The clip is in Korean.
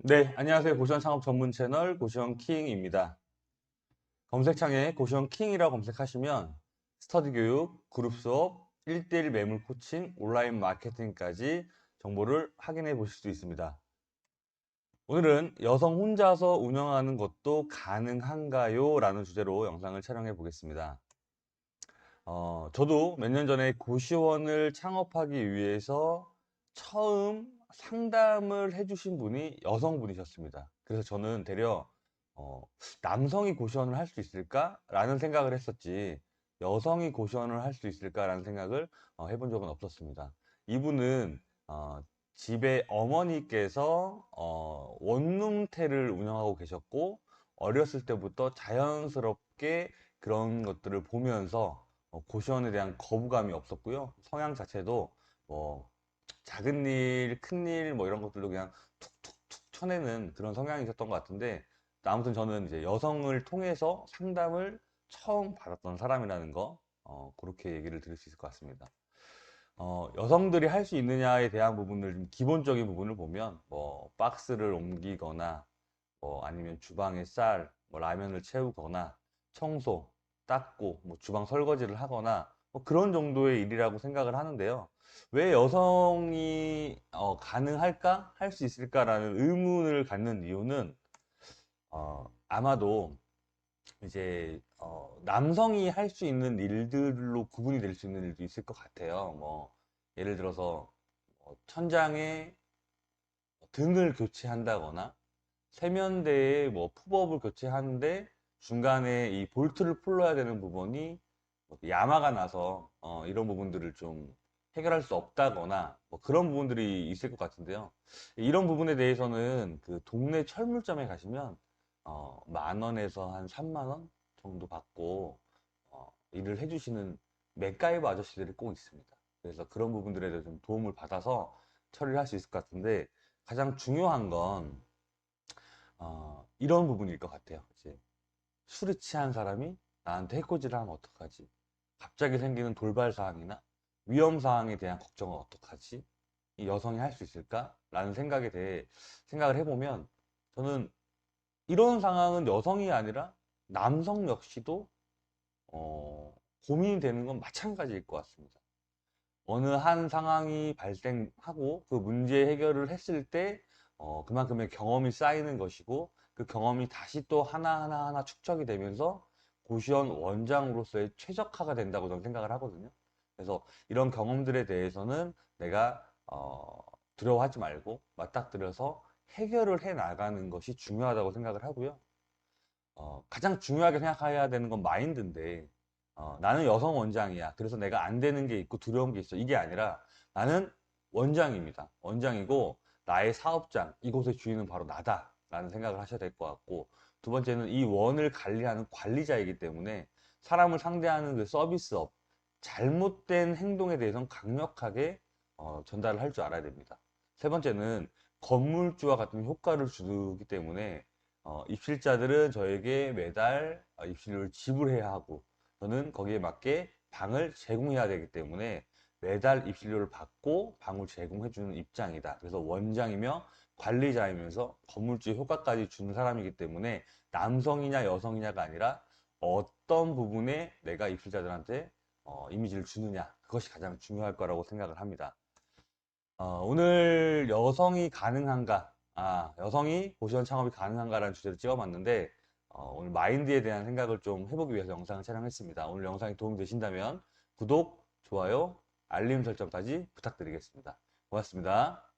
네, 안녕하세요. 고시원 창업 전문 채널 고시원 킹입니다. 검색창에 고시원 킹이라고 검색하시면 스터디 교육, 그룹 수업, 1대1 매물 코칭, 온라인 마케팅까지 정보를 확인해 보실 수 있습니다. 오늘은 여성 혼자서 운영하는 것도 가능한가요? 라는 주제로 영상을 촬영해 보겠습니다. 저도 몇 년 전에 고시원을 창업하기 위해서 처음 상담을 해주신 분이 여성분이셨습니다. 그래서 저는 되려 어, 남성이 고시원을 할 수 있을까라는 생각을 했었지, 여성이 고시원을 할 수 있을까라는 생각을 해본 적은 없었습니다. 이분은 집에 어머니께서 원룸텔을 운영하고 계셨고, 어렸을 때부터 자연스럽게 그런 것들을 보면서 고시원에 대한 거부감이 없었고요. 성향 자체도 뭐 작은 일, 큰 일 뭐 이런 것들도 그냥 툭툭툭 쳐내는 그런 성향이셨던 것 같은데, 아무튼 저는 이제 여성을 통해서 상담을 처음 받았던 사람이라는 거, 그렇게 얘기를 드릴 수 있을 것 같습니다. 여성들이 할 수 있느냐에 대한 부분을 좀 기본적인 부분을 보면, 뭐 박스를 옮기거나 뭐 아니면 주방에 뭐 라면을 채우거나 청소, 닦고 뭐 주방 설거지를 하거나 뭐 그런 정도의 일이라고 생각을 하는데요. 왜 여성이 가능할까? 할 수 있을까라는 의문을 갖는 이유는 아마도 이제 남성이 할 수 있는 일들로 구분이 될 수 있는 일도 있을 것 같아요. 뭐 예를 들어서 천장에 등을 교체한다거나 세면대에 뭐 푸버블 교체하는데 중간에 이 볼트를 풀러야 되는 부분이 뭐 야마가 나서 이런 부분들을 좀 해결할 수 없다거나 뭐 그런 부분들이 있을 것 같은데요. 이런 부분에 대해서는 그 동네 철물점에 가시면 10,000원에서 한 30,000원 정도 받고 일을 해주시는 맥가이버 아저씨들이 꼭 있습니다. 그래서 그런 부분들에 대해서 좀 도움을 받아서 처리를 할 수 있을 것 같은데, 가장 중요한 건 이런 부분일 것 같아요. 이제 술에 취한 사람이 나한테 해코지를 하면 어떡하지? 갑자기 생기는 돌발 사항이나 위험 사항에 대한 걱정은 어떡하지? 이 여성이 할 수 있을까? 라는 생각에 대해 생각을 해보면, 저는 이런 상황은 여성이 아니라 남성 역시도 고민이 되는 건 마찬가지일 것 같습니다. 어느 한 상황이 발생하고 그 문제 해결을 했을 때 그만큼의 경험이 쌓이는 것이고, 그 경험이 다시 또 하나하나 축적이 되면서 고시원 원장으로서의 최적화가 된다고 저는 생각을 하거든요. 그래서 이런 경험들에 대해서는 내가 두려워하지 말고 맞닥뜨려서 해결을 해 나가는 것이 중요하다고 생각을 하고요. 가장 중요하게 생각해야 되는 건 마인드인데, 나는 여성 원장이야, 그래서 내가 안 되는 게 있고 두려운 게 있어, 이게 아니라 나는 원장입니다. 원장이고 나의 사업장, 이곳의 주인은 바로 나다 라는 생각을 하셔야 될 것 같고, 두 번째는 이 원을 관리하는 관리자이기 때문에 사람을 상대하는 그 서비스업, 잘못된 행동에 대해서는 강력하게 전달을 할 줄 알아야 됩니다. 세 번째는 건물주와 같은 효과를 주기 때문에 입실자들은 저에게 매달 입실료를 지불해야 하고, 저는 거기에 맞게 방을 제공해야 되기 때문에 매달 입실료를 받고 방을 제공해주는 입장이다. 그래서 원장이며 관리자이면서 건물주의 효과까지 주는 사람이기 때문에 남성이냐 여성이냐가 아니라 어떤 부분에 내가 입실자들한테 이미지를 주느냐, 그것이 가장 중요할 거라고 생각을 합니다. 오늘 여성이 가능한가? 여성이 고시원 창업이 가능한가라는 주제로 찍어봤는데, 오늘 마인드에 대한 생각을 좀 해보기 위해서 영상을 촬영했습니다. 오늘 영상이 도움이 되신다면 구독, 좋아요, 알림 설정까지 부탁드리겠습니다. 고맙습니다.